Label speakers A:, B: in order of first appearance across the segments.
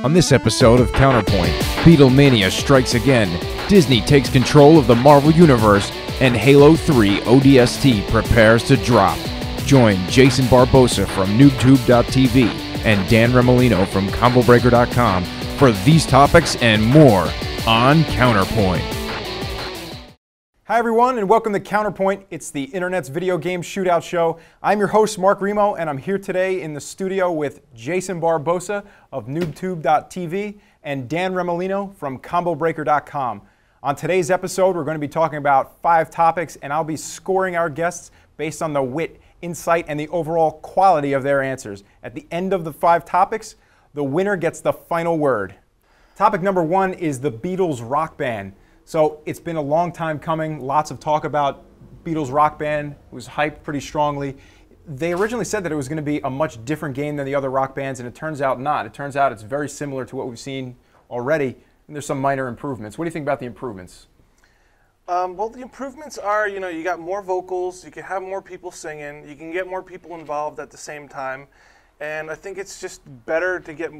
A: On this episode of CounterPoint, Beatlemania strikes again, Disney takes control of the Marvel Universe, and Halo 3 ODST prepares to drop. Join Jason Barbosa from NoobTube.tv and Dan Remolino from ComboBreaker.com for these topics and more on CounterPoint.
B: Hi everyone, and welcome to CounterPoint. It's the internet's video game shootout show. I'm your host, Mark Remo, and I'm here today in the studio with Jason Barbosa of NoobTube.tv and Dan Remolino from ComboBreaker.com. On today's episode, we're going to be talking about 5 topics, and I'll be scoring our guests based on the wit, insight, and the overall quality of their answers. At the end of the 5 topics, the winner gets the final word. Topic number 1 is the Beatles Rockband. So it's been a long time coming, lots of talk about Beatles Rockband. It was hyped pretty strongly. They originally said that it was going to be a much different game than the other rock bands, and it turns out not. It turns out it's very similar to what we've seen already, and there's some minor improvements. What do you think about the improvements?
C: Well, the improvements are, you got more vocals, you can have more people singing, you can get more people involved at the same time, and I think it's just better to get,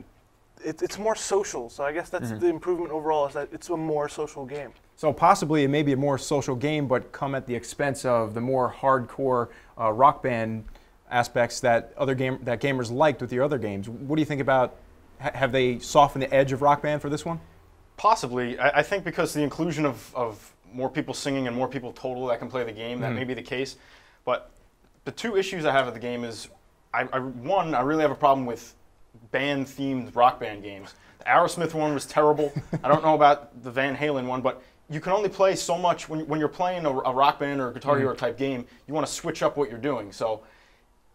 C: it's more social, so I guess that's the improvement overall, is that it's a more social game.
B: So possibly it may be a more social game, but come at the expense of the more hardcore rock band aspects that gamers liked with your other games. What do you think about, have they softened the edge of Rock Band for this one?
D: Possibly. I think because the inclusion of more people singing and more people total that can play the game, that may be the case. But the 2 issues I have with the game is, one, I really have a problem with band-themed Rock Band games. The Aerosmith one was terrible. I don't know about the Van Halen one, but you can only play so much when you're playing a Rock Band or a Guitar Hero type game. You want to switch up what you're doing. So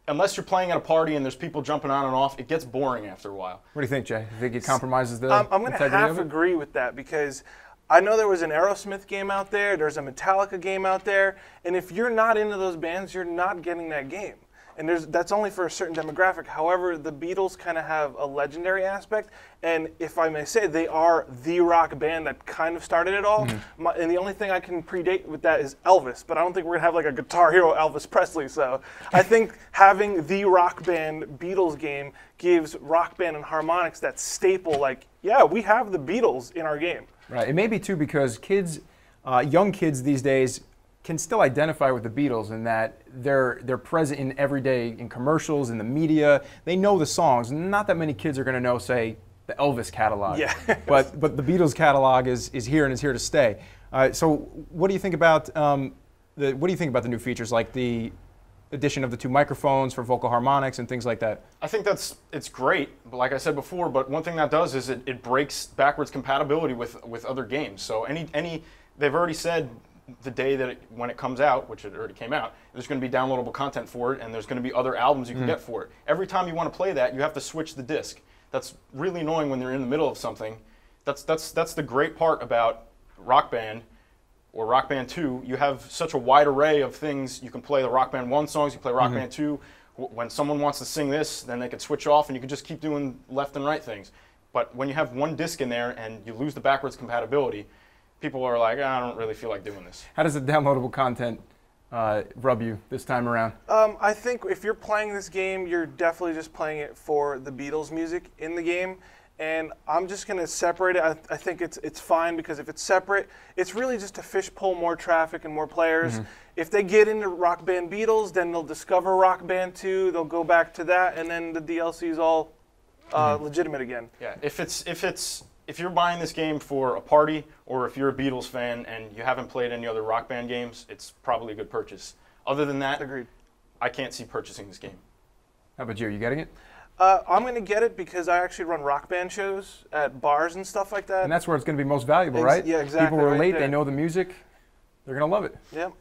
D: unless you're playing at a party and there's people jumping on and off, it gets boring after a while.
B: What do you think, Jay? You think it compromises the
C: I'm going to
B: integrity
C: half
B: of it?
C: agree with that, because I know there was an Aerosmith game out there, there's a Metallica game out there, and if you're not into those bands, you're not getting that game. And that's only for a certain demographic. However, the Beatles kind of have a legendary aspect, and if I may say, they are the rock band that kind of started it all. And the only thing I can predate with that is Elvis, but I don't think we're going to have like a Guitar Hero Elvis Presley. So I think having the Rock Band Beatles game gives Rock Band and harmonics that staple, like, yeah, we have the Beatles in our game.
B: Right. It may be, too, because kids, young kids these days, can still identify with the Beatles in that they're present in everyday, in commercials, in the media. They know the songs. Not that many kids are going to know, say, the Elvis catalog. Yeah. but the Beatles catalog is here and is here to stay. So what do you think about the new features, like the addition of the 2 microphones for vocal harmonics and things like that?
D: I think it's great, but like I said before, but one thing that does is it breaks backwards compatibility with other games. So they've already said the day that when it comes out, which it already came out, there's going to be downloadable content for it, and there's going to be other albums you can get for it. Every time you want to play that, you have to switch the disc. That's really annoying when you're in the middle of something. That's the great part about Rock Band or Rock Band 2. You have such a wide array of things. You can play the Rock Band 1 songs, you play Rock Band 2. When someone wants to sing this, then they can switch off, and you can just keep doing left and right things. But when you have one disc in there and you lose the backwards compatibility, people are like, I don't really feel like doing this.
B: How does the downloadable content rub you this time around?
C: I think if you're playing this game, you're definitely just playing it for the Beatles music in the game. And I'm just going to separate it. I think it's fine, because if it's separate, it's really just to fishbowl more traffic and more players. If they get into Rock Band Beatles, then they'll discover Rock Band 2, they'll go back to that, and then the DLC is all legitimate again.
D: Yeah, if you're buying this game for a party, or if you're a Beatles fan and you haven't played any other Rock Band games, it's probably a good purchase. Other than that,
C: agreed.
D: I can't see purchasing this game.
B: How about you? Are you getting it?
C: I'm going to get it because I actually run Rock Band shows at bars and stuff like that.
B: And that's where it's going to be most valuable, right?
C: Yeah, exactly.
B: People who are
C: right
B: late,
C: there.
B: they know the music, they're going to love it.
C: Yep.